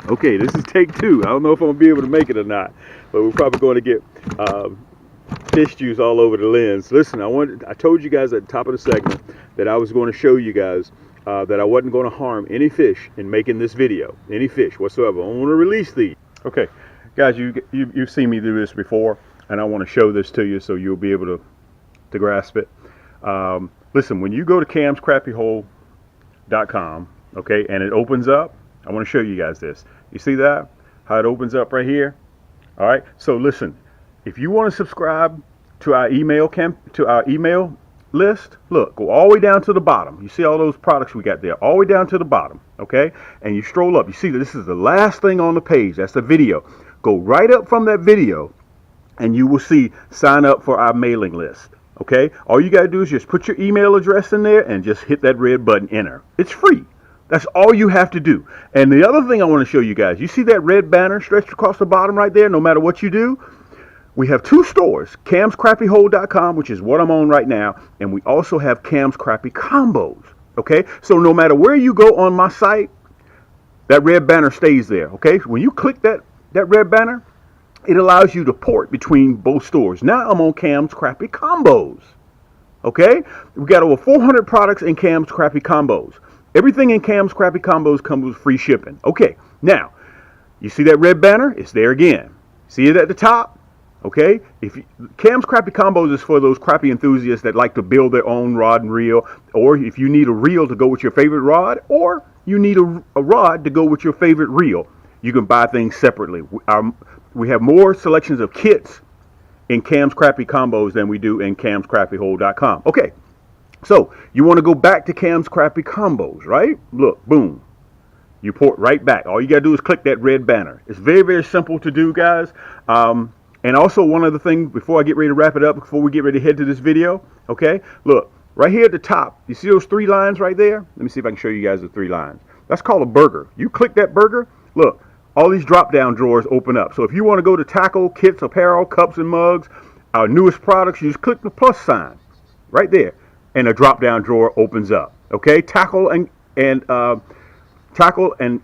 Okay, this is take two. I don't know if I'm gonna be able to make it or not, but we're probably going to get fish juice all over the lens. Listen, I told you guys at the top of the segment that I was going to show you guys that I wasn't going to harm any fish in making this video, any fish whatsoever. I want to release these. Okay, guys, you've seen me do this before, and I want to show this to you so you'll be able to grasp it. Listen, when you go to camscrappyhole.com, okay, and it opens up, I want to show you guys this. You see that? How it opens up right here? All right. So listen, if you want to subscribe to our email list, look, go all the way down to the bottom. You see all those products we got there, all the way down to the bottom, okay? And you stroll up. You see that this is the last thing on the page. That's the video. Go right up from that video, and you will see sign up for our mailing list. Okay? All you got to do is just put your email address in there and just hit that red button, enter. It's free. That's all you have to do. And the other thing I want to show you guys, you see that red banner stretched across the bottom right there, no matter what you do? We have two stores, camscrappyhole.com, which is what I'm on right now, and we also have Cam's Crappie Combos. Okay? So no matter where you go on my site, that red banner stays there. Okay? When you click that red banner, it allows you to port between both stores. Now I'm on Cam's Crappie Combos. Okay? We got over 400 products in Cam's Crappie Combos. Everything in Cam's Crappie Combos comes with free shipping. Okay, now, you see that red banner? It's there again. See it at the top? Okay? Cam's Crappie Combos is for those crappie enthusiasts that like to build their own rod and reel, or if you need a reel to go with your favorite rod, or you need a rod to go with your favorite reel, you can buy things separately. We have more selections of kits in Cam's Crappie Combos than we do in camscrappyhole.com. Okay. So, you want to go back to Cam's Crappie Combos, right? Look, boom. You port right back. All you got to do is click that red banner. It's very, very simple to do, guys. And also, one other thing, before I get ready to wrap it up, before we get ready to head to this video, okay? Look, right here at the top, you see those three lines right there? Let me see if I can show you guys the three lines. That's called a burger. You click that burger, look, all these drop-down drawers open up. So if you want to go to tackle, kits, apparel, cups, and mugs, our newest products, you just click the plus sign right there. And a drop-down drawer opens up. Okay, tackle and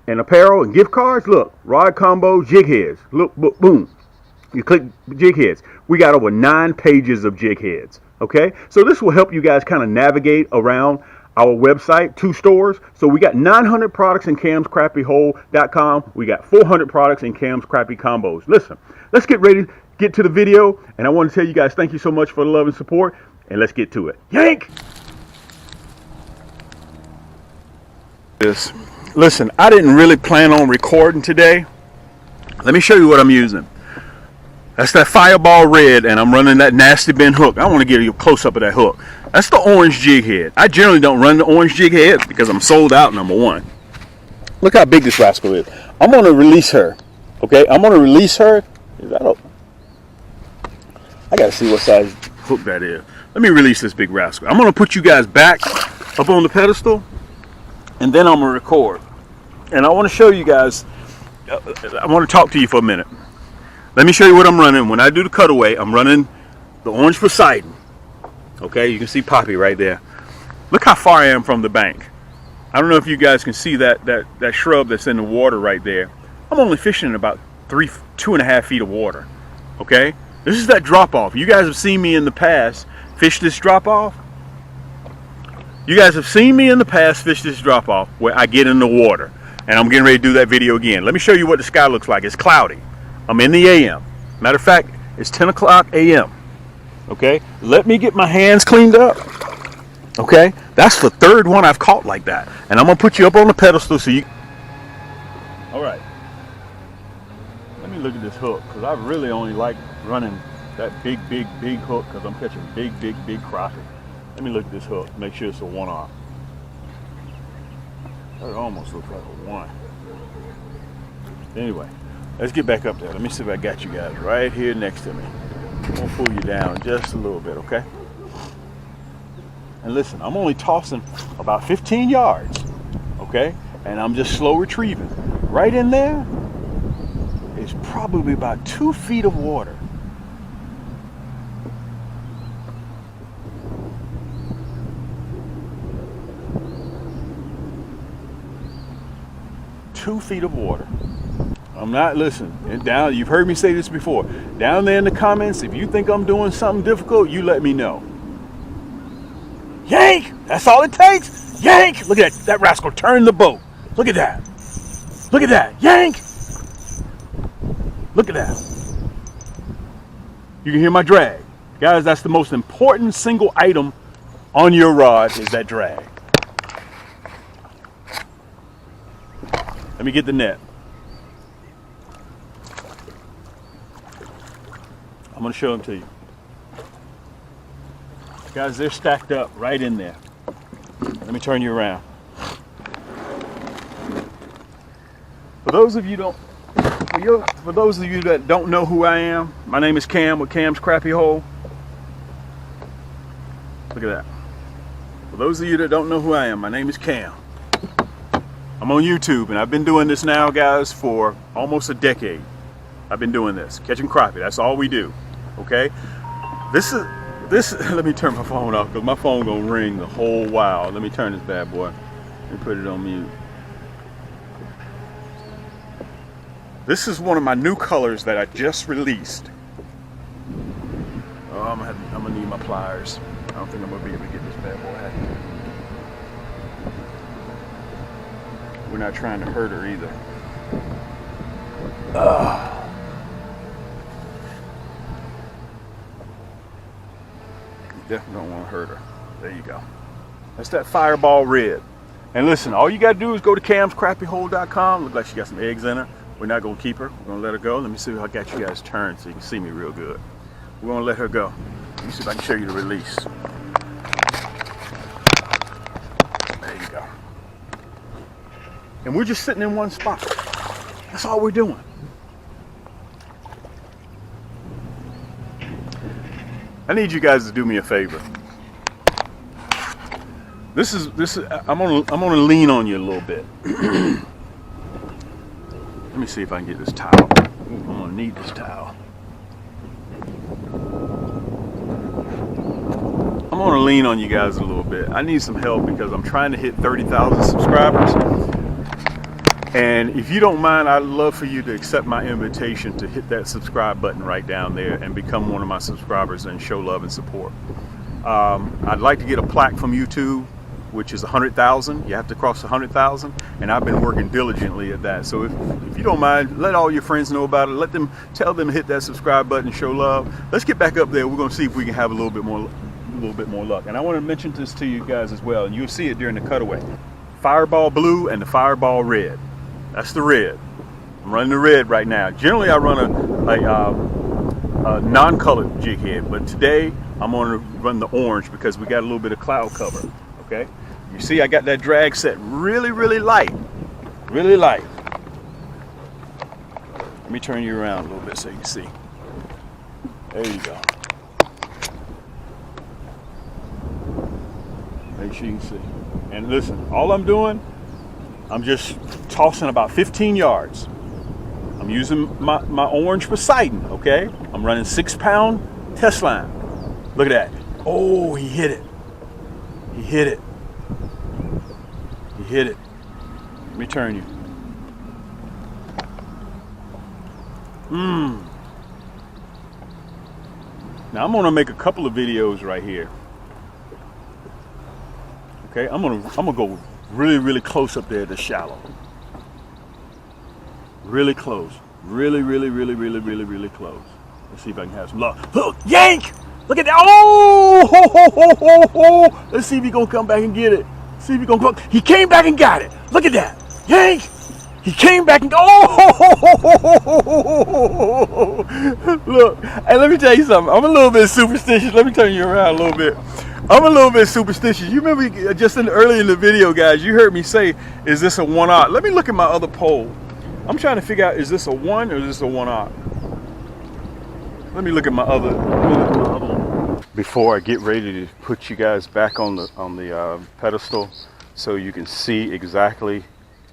apparel and gift cards. Look, rod combo, jig heads. Look, boom. You click jig heads. We got over 9 pages of jig heads. Okay, so this will help you guys kind of navigate around our website, 2 stores. So we got 900 products in camscrappyhole.com. We got 400 products in Cam's Crappie Combos. Listen, let's get ready to get to the video. And I want to tell you guys, thank you so much for the love and support. And let's get to it. Yank! Listen, I didn't really plan on recording today. Let me show you what I'm using. That's that Fireball Red, and I'm running that Nasty Bin hook. I want to give you a close-up of that hook. That's the orange jig head. I generally don't run the orange jig head because I'm sold out, number one. Look how big this rascal is. I'm going to release her. Okay, I'm going to release her. I got to see what size hook that is. Let me release this big rascal. I'm going to put you guys back up on the pedestal, and then I'm going to record. And I want to show you guys, I want to talk to you for a minute. Let me show you what I'm running. When I do the cutaway, I'm running the orange Poseidon. Okay, you can see Poppy right there. Look how far I am from the bank. I don't know if you guys can see that shrub that's in the water right there. I'm only fishing in about 2.5 feet of water. Okay, this is that drop off. You guys have seen me in the past fish this drop off. You guys have seen me in the past fish this drop off where I get in the water, and I'm getting ready to do that video again. Let me show you what the sky looks like. It's cloudy. I'm in the AM. Matter of fact, it's 10 o'clock AM. Okay, let me get my hands cleaned up. Okay, that's the third one I've caught like that, and I'm gonna put you up on the pedestal so you. All right. Let me look at this hook, because I really only like running that big hook because I'm catching big crappie. Let me look at this hook, make sure it's a 1-arm. That almost looks like a 1. Anyway, let's get back up there. Let me see if I got you guys right here next to me. I'm gonna pull you down just a little bit, okay? And listen, I'm only tossing about 15 yards, okay? And I'm just slow retrieving. Right in there is probably about 2 feet of water. 2 feet of water. I'm not listening. And down, you've heard me say this before. Down there in the comments, if you think I'm doing something difficult, you let me know. Yank! That's all it takes. Yank! Look at that. That rascal turned the boat. Look at that. Look at that. Yank! Look at that. You can hear my drag. Guys, that's the most important single item on your rod is that drag. Let me get the net. I'm going to show them to you. Guys, they're stacked up right in there. Let me turn you around. For those of you that don't know who I am, my name is Cam with Cam's Crappie Hole. Look at that. For those of you that don't know who I am, my name is Cam. I'm on YouTube, and I've been doing this now, guys, for almost a decade. I've been doing this, catching crappie. That's all we do, okay? This, let me turn my phone off, because my phone gonna ring the whole while. Let me turn this bad boy. Let me put it on mute. This is one of my new colors that I just released. Oh, I'm gonna need my pliers. I don't think I'm gonna be able to get this bad boy out here. We're not trying to hurt her either. You definitely don't want to hurt her. There you go. That's that Fireball Red. And listen, all you got to do is go to camscrappiehole.com. Look like she got some eggs in her. We're not going to keep her. We're going to let her go. Let me see if I got you guys turned so you can see me real good. We're going to let her go. Let me see if I can show you the release. There you go. And we're just sitting in one spot. That's all we're doing. I need you guys to do me a favor. I'm gonna lean on you a little bit. Let me see if I can get this towel. Ooh, I'm gonna need this towel. I'm gonna lean on you guys a little bit. I need some help because I'm trying to hit 30,000 subscribers. And if you don't mind, I'd love for you to accept my invitation to hit that subscribe button right down there and become one of my subscribers and show love and support. I'd like to get a plaque from YouTube, which is 100,000. You have to cross 100,000, and I've been working diligently at that. So if you don't mind, let all your friends know about it. Tell them to hit that subscribe button, show love. Let's get back up there. We're going to see if we can have a little bit more luck. And I want to mention this to you guys as well, and you'll see it during the cutaway. Fireball Blue and the Fireball Red. That's the red. I'm running the red right now. Generally, I run a non-colored jig head, but today I'm going to run the orange because we got a little bit of cloud cover. Okay, you see, I got that drag set really, really light, really light. Let me turn you around a little bit so you can see. There you go. Make sure you can see. And listen, all I'm doing, I'm just tossing about 15 yards. I'm using my orange Poseidon, okay? I'm running 6-pound test line. Look at that. Oh, he hit it. He hit it. He hit it. Let me turn you. Now I'm gonna make a couple of videos right here. Okay, I'm gonna go really, really close up there to shallow. Really close. Really, really, really, really, really, really close. Let's see if I can have some luck. Look, yank! Look at that. Oh! Ho, ho, ho, ho, ho. Let's see if he's gonna come back and get it. See if he's gonna come. He came back and got it. Look at that. Yank! He came back and oh! Look, and let me tell you something. I'm a little bit superstitious. Let me turn you around a little bit. I'm a little bit superstitious. You remember just early in the video, guys, you heard me say, is this a 1/0? Let me look at my other pole. I'm trying to figure out, is this a 1 or is this a 1/0? Let me look at my other one. Before I get ready to put you guys back on the pedestal so you can see exactly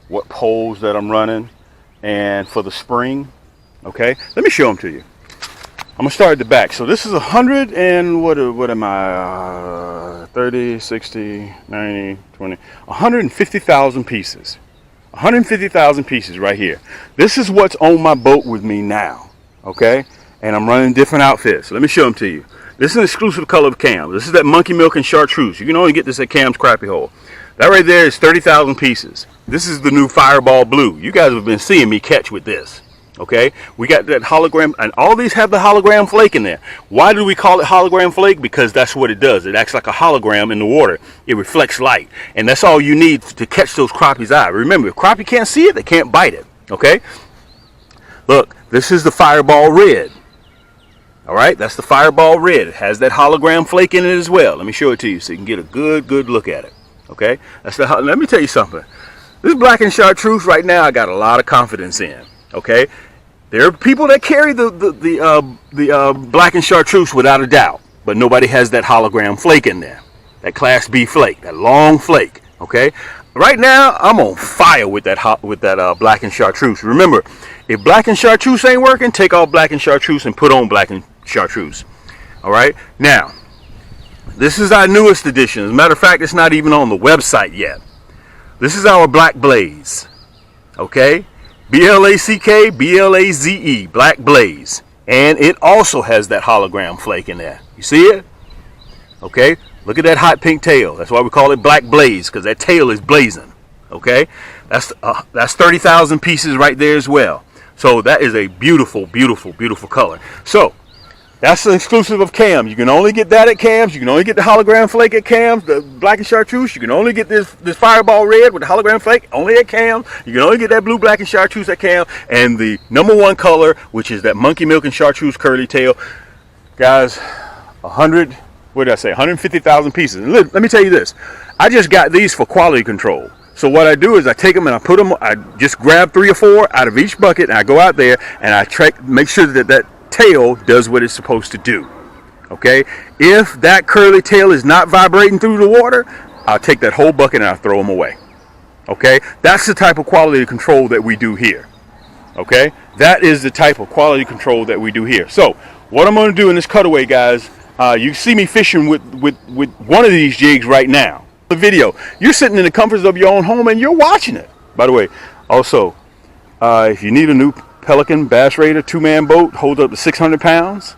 what poles that I'm running and for the spring, okay? Let me show them to you. I'm gonna start at the back. So this is 100 and what am I? 30, 60, 90, 20, 150,000 pieces. 150,000 pieces right here. This is what's on my boat with me now, okay? And I'm running different outfits. Let me show them to you. This is an exclusive color of Cam. This is that Monkey Milk and Chartreuse. You can only get this at Cam's Crappie Hole. That right there is 30,000 pieces. This is the new Fireball Blue. You guys have been seeing me catch with this. Okay, we got that hologram, and all these have the hologram flake in there. Why do we call it hologram flake? Because that's what it does. It acts like a hologram in the water. It reflects light, and that's all you need to catch those crappie's eye. Remember, if crappie can't see it, they can't bite it. Okay, look, this is the Fireball Red. All right, that's the Fireball Red. It has that hologram flake in it as well. Let me show it to you so you can get a good look at it. Okay, that's the. Let me tell you something. This black and chartreuse right now, I got a lot of confidence in. Okay, there are people that carry the black and chartreuse without a doubt, but nobody has that hologram flake in there, that Class B flake, that long flake. Okay, right now I'm on fire with that black and chartreuse. Remember, if black and chartreuse ain't working, take off black and chartreuse and put on black and chartreuse. All right, now this is our newest edition. As a matter of fact, it's not even on the website yet. This is our Black Blaze. Okay. B-L-A-C-K, B-L-A-Z-E, Black Blaze. And it also has that hologram flake in there. You see it? Okay, look at that hot pink tail. That's why we call it Black Blaze, because that tail is blazing. Okay, that's 30,000 pieces right there as well. So that is a beautiful color. So that's an exclusive of Cam. You can only get that at Cam's. You can only get the hologram flake at Cam's. The black and chartreuse. You can only get this Fireball Red with the hologram flake only at Cam's. You can only get that blue, black, and chartreuse at Cam's. And the #1 color, which is that Monkey Milk and Chartreuse curly tail. Guys, 150,000 pieces. And let me tell you this. I just got these for quality control. So what I do is I take them and I put them. I just grab 3 or 4 out of each bucket, and I go out there and I make sure that tail does what it's supposed to do. Okay, if that curly tail is not vibrating through the water, I'll take that whole bucket and I'll throw them away. Okay, that's the type of quality control that we do here. Okay, that is the type of quality control that we do here. So what I'm going to do in this cutaway, guys, you see me fishing with one of these jigs right now. The video, you're sitting in the comforts of your own home and you're watching it. By the way, also, if you need a new Pelican Bass Raider 2-man boat, holds up to 600 pounds.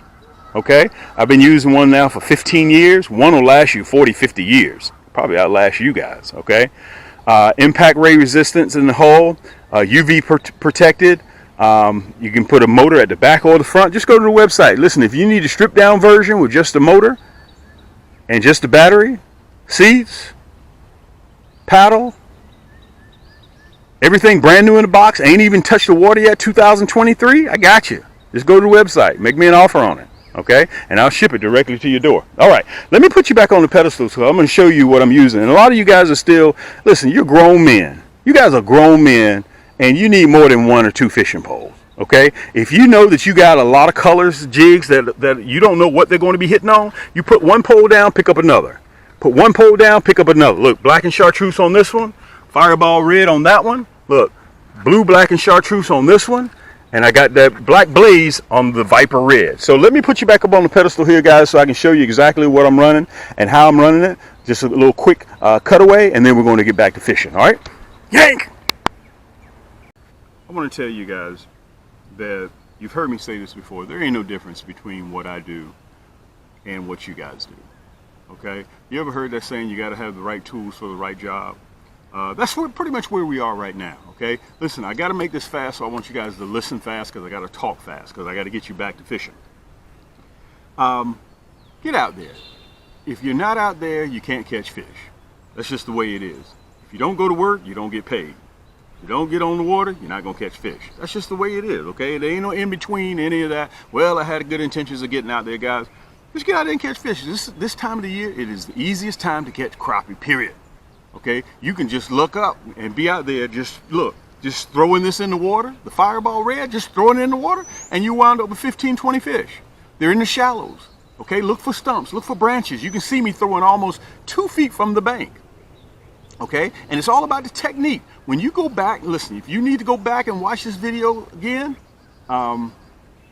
Okay, I've been using one now for 15 years. One will last you 40, 50 years. Probably outlast you guys. Okay, impact ray resistance in the hull, UV protected. You can put a motor at the back or the front. Just go to the website. Listen, if you need a stripped down version with just the motor and just the battery, seats, paddle, everything brand new in the box, ain't even touched the water yet, 2023, I got you. Just go to the website, make me an offer on it, okay? And I'll ship it directly to your door. All right, let me put you back on the pedestal, so I'm going to show you what I'm using. And a lot of you guys are still, listen, you're grown men. You guys are grown men, and you need more than 1 or 2 fishing poles, okay? If you know that you got a lot of colors, jigs, that you don't know what they're going to be hitting on, you put 1 pole down, pick up another. Put 1 pole down, pick up another. Look, black and chartreuse on this one. Fireball Red on that one. Look, blue, black, and chartreuse on this one. And I got that Black Blaze on the Viper Red. So let me put you back up on the pedestal here, guys, so I can show you exactly what I'm running and how I'm running it. Just a little quick cutaway, and then we're going to get back to fishing. All right? Yank! I want to tell you guys that you've heard me say this before. There ain't no difference between what I do and what you guys do. Okay? You ever heard that saying, you got to have the right tools for the right job? That's pretty much where we are right now, okay? Listen, I got to make this fast, so I want you guys to listen fast, because I got to talk fast, because I got to get you back to fishing. Get out there. If you're not out there, you can't catch fish. That's just the way it is. If you don't go to work, you don't get paid. If you don't get on the water, you're not going to catch fish. That's just the way it is, okay? There ain't no in-between any of that. Well, I had good intentions of getting out there, guys. Just get out there and catch fish. This time of the year, it is the easiest time to catch crappie, period. Okay, you can just look up and be out there, just look, just throwing this in the water, the Fireball Red, just throwing it in the water, and you wound up with 15, 20 fish. They're in the shallows. Okay, look for stumps, look for branches. You can see me throwing almost 2 feet from the bank. Okay, and it's all about the technique. When you go back, listen, if you need to go back and watch this video again, and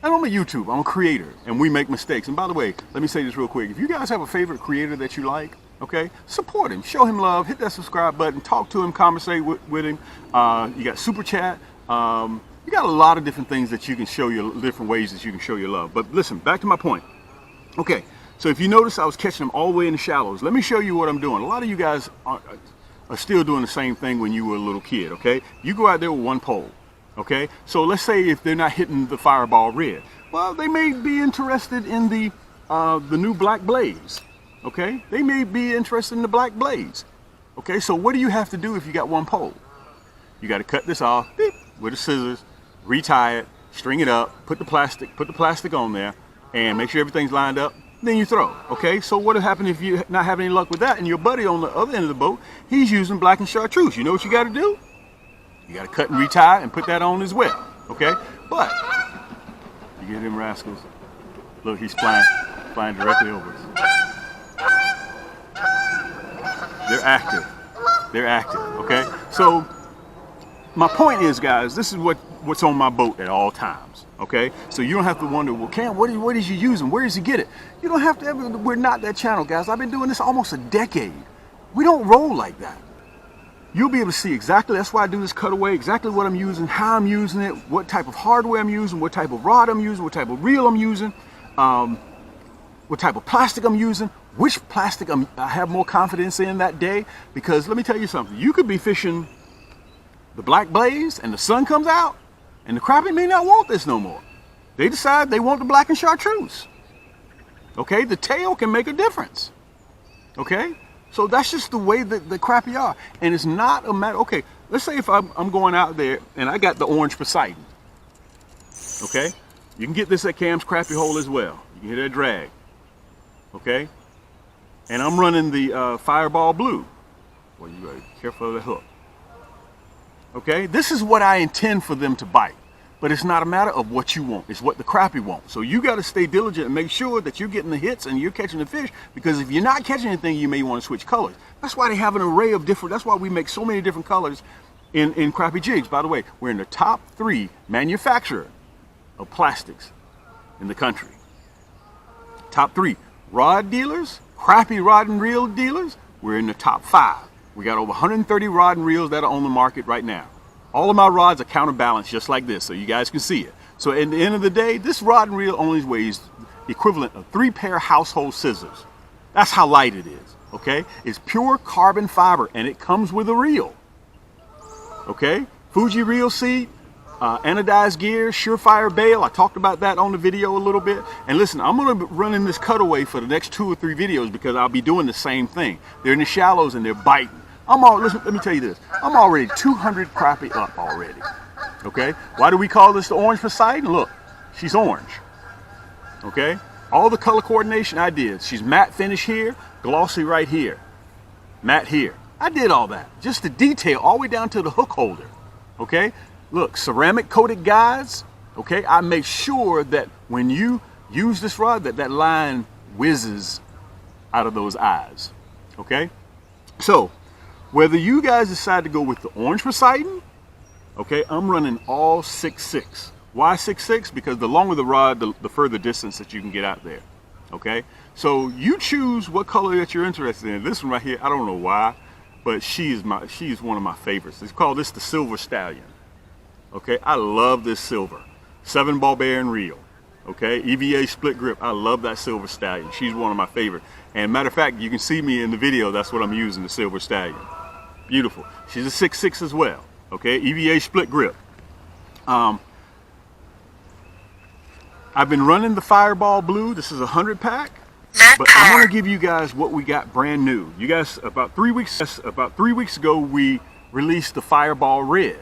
I'm a YouTube, I'm a creator, and we make mistakes. And by the way, let me say this real quick. If you guys have a favorite creator that you like, Okay, support him, show him love, hit that subscribe button, talk to him, conversate with him. You got super chat. You got a lot of different things that you can show your different ways that you can show your love. But listen, back to my point. Okay, so if you notice, I was catching them all the way in the shallows. Let me show you what I'm doing. A lot of you guys are still doing the same thing when you were a little kid. Okay, you go out there with one pole. Okay, so let's say if they're not hitting the fireball red, well, they may be interested in the new black blaze. Okay, they may be interested in the black blaze. Okay, so what do you have to do if you got one pole? You got to cut this off beep, with the scissors, retie it, string it up, put the plastic on there, and make sure everything's lined up. Then you throw. Okay, so what will happen if you not have any luck with that? And your buddy on the other end of the boat, he's using black and chartreuse. You know what you got to do? You got to cut and retie and put that on as well. Okay, but you get them rascals. Look, he's flying directly over us. They're active. They're active. Okay, so my point is, guys, this is what's on my boat at all times. Okay, so you don't have to wonder, well, Cam, what is you using? Where does he get it? You don't have to ever. We're not that channel, guys. I've been doing this almost a decade. We don't roll like that. You'll be able to see exactly. That's why I do this cutaway. Exactly what I'm using, how I'm using it, what type of hardware I'm using, what type of rod I'm using, what type of reel I'm using, what type of plastic I'm using, which plastic I have more confidence in that day. Because let me tell you something. You could be fishing the black blaze and the sun comes out and the crappie may not want this no more. They decide they want the black and chartreuse. Okay, the tail can make a difference. Okay, so that's just the way that the crappie are. And it's not a matter, okay, let's say if I'm going out there and I got the orange Poseidon. Okay, you can get this at Cam's Crappie Hole as well. You can hear that drag. Okay, and I'm running the Fireball Blue. Well, you gotta be careful of the hook. Okay, this is what I intend for them to bite, but it's not a matter of what you want, it's what the crappie wants. So you got to stay diligent and make sure that you're getting the hits and you're catching the fish, because if you're not catching anything, you may want to switch colors. That's why they have an array of different, that's why we make so many different colors in crappie jigs. By the way, we're in the top 3 manufacturer of plastics in the country. Top 3 rod dealers, crappie rod and reel dealers, we're in the top 5. We got over 130 rod and reels that are on the market right now. All of my rods are counterbalanced just like this, so you guys can see it. So at the end of the day, this rod and reel only weighs the equivalent of 3 pair of household scissors. That's how light it is, okay? It's pure carbon fiber, and it comes with a reel, okay? Fuji reel seat, anodized gear, surefire bail. I talked about that on the video a little bit. And listen, I'm going to be running this cutaway for the next 2 or 3 videos because I'll be doing the same thing. They're in the shallows and they're biting. Listen, let me tell you this. I'm already 200 crappie up already. Okay? Why do we call this the orange Poseidon? Look, she's orange. Okay? All the color coordination I did. She's matte finish here, glossy right here, matte here. I did all that. Just the detail all the way down to the hook holder. Okay? Look, ceramic coated guides. Okay? I make sure that when you use this rod, that line whizzes out of those eyes. Okay? So, whether you guys decide to go with the orange Poseidon, okay, I'm running all 6.6. Why 6.6? Because the longer the rod, the further distance that you can get out there. Okay, so you choose what color that you're interested in. This one right here, I don't know why, but she is one of my favorites. It's called the Silver Stallion. Okay, I love this silver 7-ball bearing reel. Okay, EVA split grip. I love that Silver Stallion. She's one of my favorite. And matter of fact, you can see me in the video. That's what I'm using, the Silver Stallion. Beautiful. She's a 6.6 as well. Okay, EVA split grip. I've been running the Fireball Blue. This is a 100 pack. But I want to give you guys what we got brand new. You guys, about 3 weeks ago, we released the Fireball Red.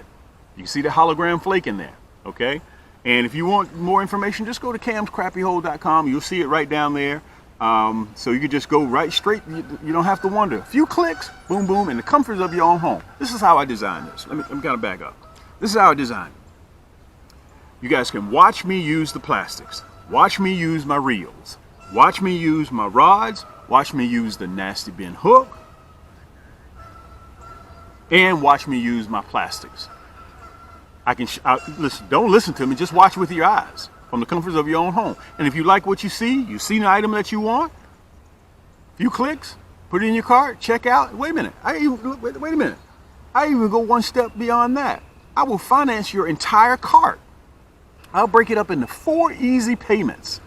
You can see the hologram flake in there. Okay. And if you want more information, just go to camscrappiehole.com. You'll see it right down there. So you can just go right straight. You don't have to wonder. A few clicks, boom, boom, in the comforts of your own home. This is how I designed this. Let me kind of back up. This is how I designed it. You guys can watch me use the plastics. Watch me use my reels. Watch me use my rods. Watch me use the nasty bin hook. And watch me use my plastics. Listen, don't listen to me, just watch with your eyes from the comforts of your own home. And if you like what you see an item that you want, a few clicks, Put it in your cart, check out. Wait a minute. Wait a minute. I even go one step beyond that. I will finance your entire cart. I'll break it up into 4 easy payments.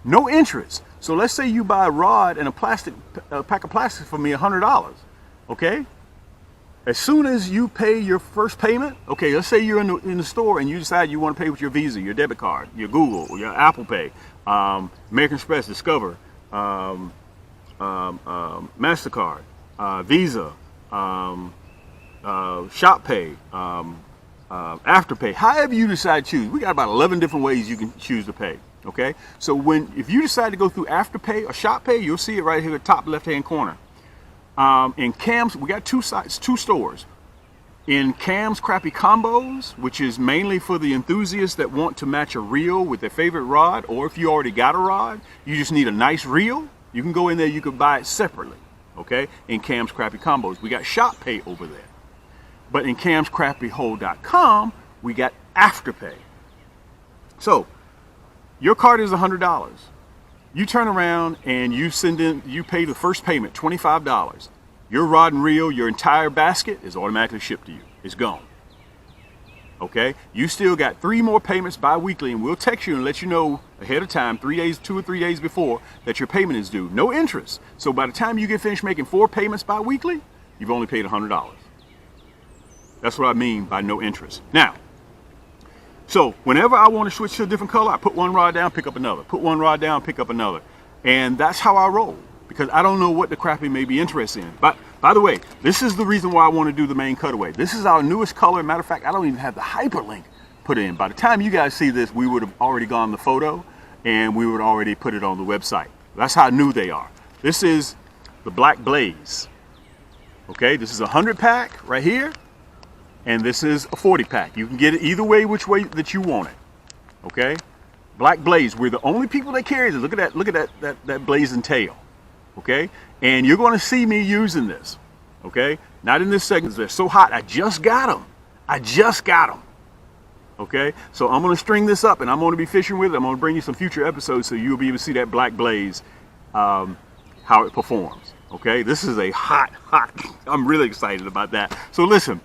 No interest. So let's say you buy a rod and a pack of plastic for me, $100. Okay? As soon as you pay your first payment, okay, let's say you're in the store and you decide you want to pay with your Visa, your debit card, your Google, your Apple Pay, American Express, Discover, MasterCard, Visa, Shop Pay, Afterpay, however you decide to choose. We got about 11 different ways you can choose to pay. Okay, so if you decide to go through Afterpay or Shop Pay, you'll see it right here at the top left-hand corner. In Cam's, we got 2 sites, 2 stores. In Cam's Crappie Combos, which is mainly for the enthusiasts that want to match a reel with their favorite rod, or if you already got a rod, you just need a nice reel, you can go in there, you can buy it separately. Okay, in Cam's Crappie Combos, we got Shop Pay over there. But in camscrappiehole.com, we got Afterpay. So your cart is $100. You turn around and you pay the first payment, $25. Your rod and reel, your entire basket is automatically shipped to you. It's gone. Okay? You still got 3 more payments bi-weekly, and we'll text you and let you know ahead of time, 2 or 3 days before, that your payment is due. No interest. So by the time you get finished making 4 payments bi-weekly, you've only paid $100. That's what I mean by no interest. Now, so whenever I want to switch to a different color, I put one rod down, pick up another. Put one rod down, pick up another. And that's how I roll, because I don't know what the crappie may be interested in. But by the way, this is the reason why I want to do the main cutaway. This is our newest color. Matter of fact, I don't even have the hyperlink put in. By the time you guys see this, we would have already gone the photo and we would already put it on the website. That's how new they are. This is the Black Blaze. Okay, this is a 100 pack right here. And this is a 40 pack. You can get it either way, which way that you want it. Okay? Black Blaze. We're the only people that carry this. Look at that blazing tail. Okay? And you're going to see me using this. Okay? Not in this segment. They're so hot. I just got them. Okay? So I'm going to string this up and I'm going to be fishing with it. I'm going to bring you some future episodes so you'll be able to see that Black Blaze, how it performs. Okay? This is a hot. I'm really excited about that. So listen.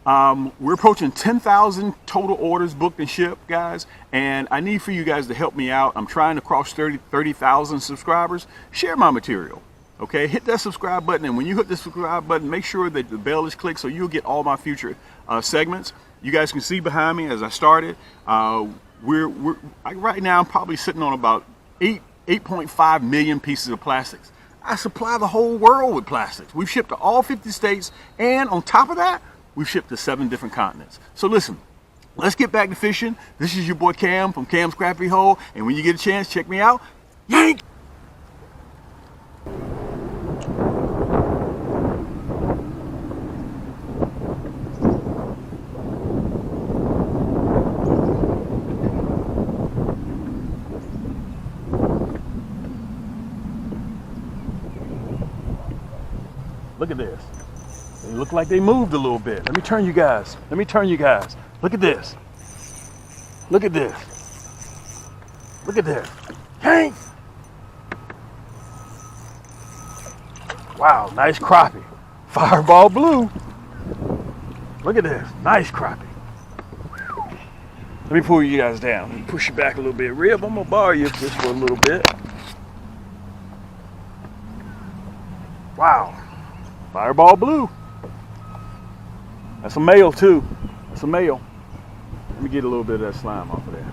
We're approaching 10,000 total orders booked and shipped, guys, and I need for you guys to help me out. I'm trying to cross 30,000 subscribers. Share my material, okay? Hit that subscribe button, and when you hit the subscribe button, make sure that the bell is clicked so you'll get all my future segments. You guys can see behind me as I started. Right now I'm probably sitting on about 8.5 million pieces of plastics. I supply the whole world with plastics. We've shipped to all 50 states, and on top of that, we've shipped to 7 different continents. So listen, let's get back to fishing. This is your boy Cam from Cam's Crappie Hole. And when you get a chance, check me out. Yank! Look at this. They look like they moved a little bit. Let me turn you guys. Look at this. Look at this. Hank! Wow, nice crappie. Fireball blue. Look at this. Nice crappie. Let me pull you guys down. Let me push you back a little bit. Rib, I'm going to borrow you just for a little bit. Wow. Fireball blue. That's a male too. That's a male. Let me get a little bit of that slime off of there.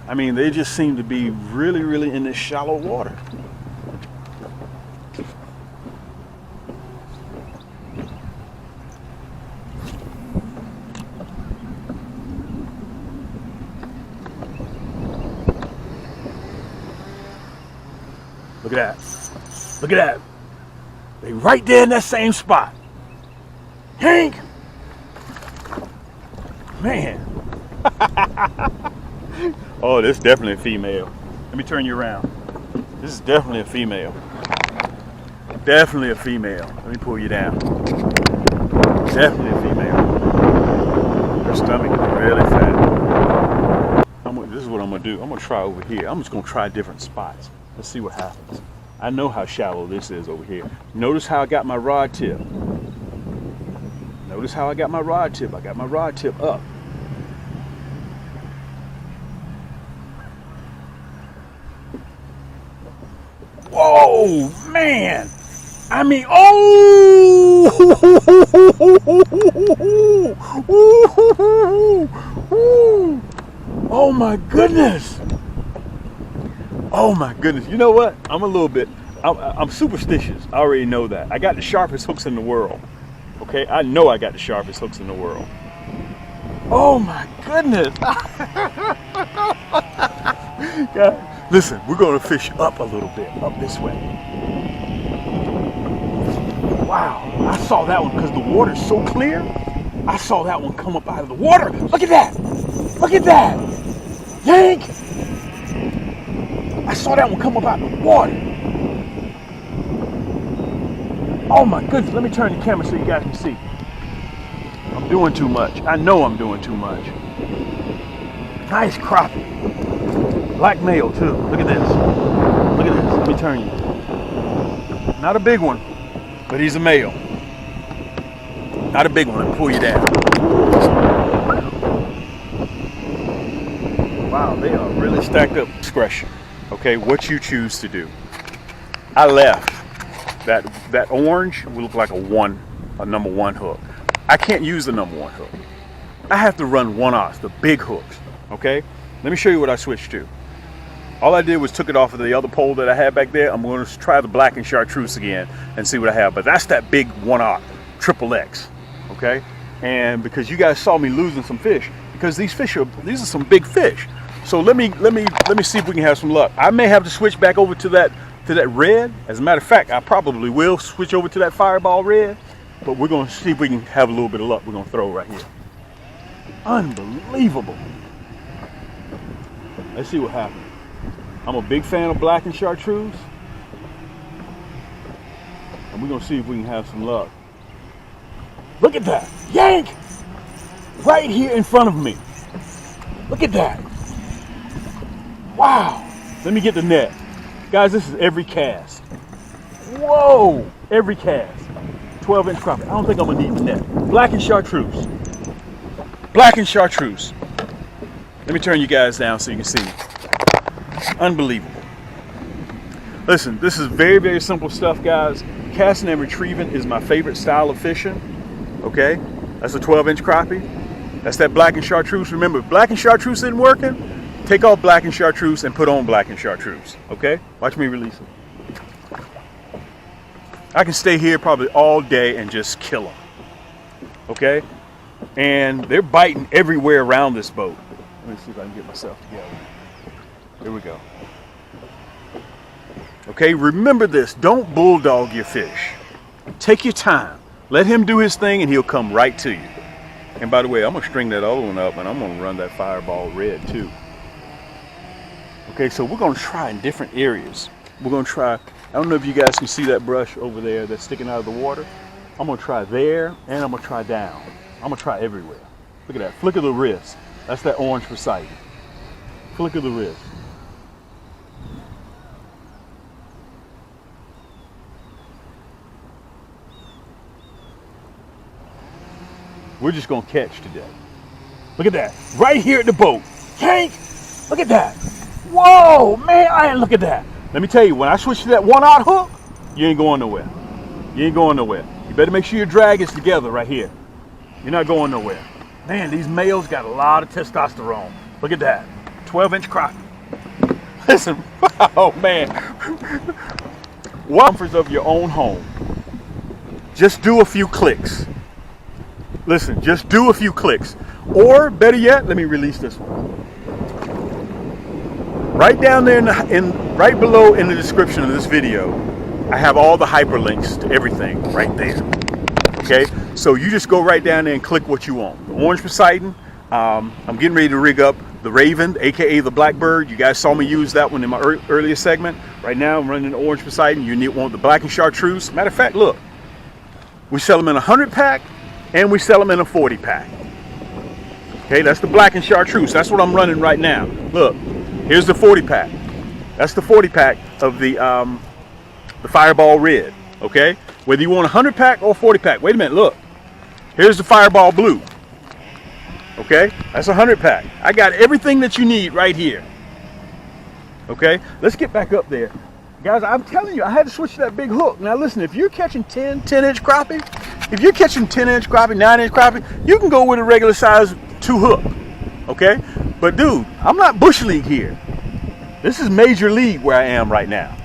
I mean, they just seem to be really in this shallow water. Look at that. Look at that. They right there in that same spot. Hank! Man. Oh, this is definitely a female. Let me turn you around. This is definitely a female. Definitely a female. Let me pull you down. Definitely a female. Her stomach is really fat. This is what I'm going to do. I'm going to try over here. I'm just going to try different spots. Let's see what happens. I know how shallow this is over here. Notice how I got my rod tip. Notice how I got my rod tip. I got my rod tip up. Whoa, man. I mean, oh! Oh my goodness. Oh my goodness. You know what? I'm superstitious. I already know that. I got the sharpest hooks in the world. Okay? I know I got the sharpest hooks in the world. Oh my goodness. Guys, listen, we're going to fish up a little bit, up this way. Wow, I saw that one because the water's so clear. I saw that one come up out of the water. Look at that. Look at that. Yank. I saw that one come up out of the water. Oh my goodness. Let me turn the camera so you guys can see. I'm doing too much. I know I'm doing too much. Nice crappie. Black male too. Look at this. Look at this. Let me turn you. Not a big one. But he's a male. Not a big one. Let me pull you down. Wow, they are really stacked up. Discretion. Okay, what you choose to do. I left. That orange will look like a number one hook. I can't use the number one hook. I have to run 1/0, the big hooks. Okay? Let me show you what I switched to. All I did was took it off of the other pole that I had back there. I'm going to try the black and chartreuse again and see what I have. But that's that big 1/0 triple X, okay? And because you guys saw me losing some fish, because these are some big fish. So let me see if we can have some luck. I may have to switch back over to that red. As a matter of fact, I probably will switch over to that fireball red. But we're going to see if we can have a little bit of luck. We're going to throw right here. Unbelievable. Let's see what happens. I'm a big fan of black and chartreuse. And we're going to see if we can have some luck. Look at that. Yank! Right here in front of me. Look at that. Wow. Let me get the net. Guys, this is every cast. Whoa. Every cast. 12-inch crappie. I don't think I'm going to need the net. Black and chartreuse. Black and chartreuse. Let me turn you guys down so you can see me. Unbelievable. Listen, this is very, very simple stuff, guys. Casting and retrieving is my favorite style of fishing. Okay? That's a 12-inch crappie. That's that black and chartreuse. Remember, if black and chartreuse isn't working, take off black and chartreuse and put on black and chartreuse. Okay? Watch me release it. I can stay here probably all day and just kill them. Okay? And they're biting everywhere around this boat. Let me see if I can get myself together. Here we go. Okay, remember this. Don't bulldog your fish. Take your time. Let him do his thing and he'll come right to you. And by the way, I'm going to string that other one up and I'm going to run that fireball red too. Okay, so we're going to try in different areas. We're going to try, I don't know if you guys can see that brush over there that's sticking out of the water. I'm going to try there and I'm going to try down. I'm going to try everywhere. Look at that. Flick of the wrist. That's that orange Poseidon. Flick of the wrist. We're just going to catch today. Look at that. Right here at the boat. Tank! Look at that. Whoa, man, look at that. Let me tell you, when I switch to that 1/0 hook, you ain't going nowhere. You ain't going nowhere. You better make sure your drag is together right here. You're not going nowhere. Man, these males got a lot of testosterone. Look at that. 12-inch crappie. Listen, oh man. Comforts of your own home. Just do a few clicks. Listen, just do a few clicks. Or better yet, let me release this one. Right down there right below in the description of this video, I have all the hyperlinks to everything right there. Okay, so you just go right down there and click what you want. The orange Poseidon. I'm getting ready to rig up the Raven, aka the Blackbird. You guys saw me use that one in my earlier segment. Right now I'm running the orange Poseidon. You want the black and chartreuse. Matter of fact, look, we sell them in a 100-pack and we sell them in a 40-pack. Okay, that's the black and chartreuse. That's what I'm running right now. Look, here's the 40-pack. That's the 40-pack. the Fireball Red, okay? Whether you want a 100 pack or 40 pack. Wait a minute, look. Here's the Fireball Blue, okay? That's a 100 pack. I got everything that you need right here, okay? Let's get back up there. Guys, I'm telling you, I had to switch to that big hook. Now listen, if you're catching 10-inch crappie, if you're catching 10-inch crappie, 9-inch crappie, you can go with a regular size 2 hook, okay? But dude, I'm not Bush League here. This is Major League where I am right now.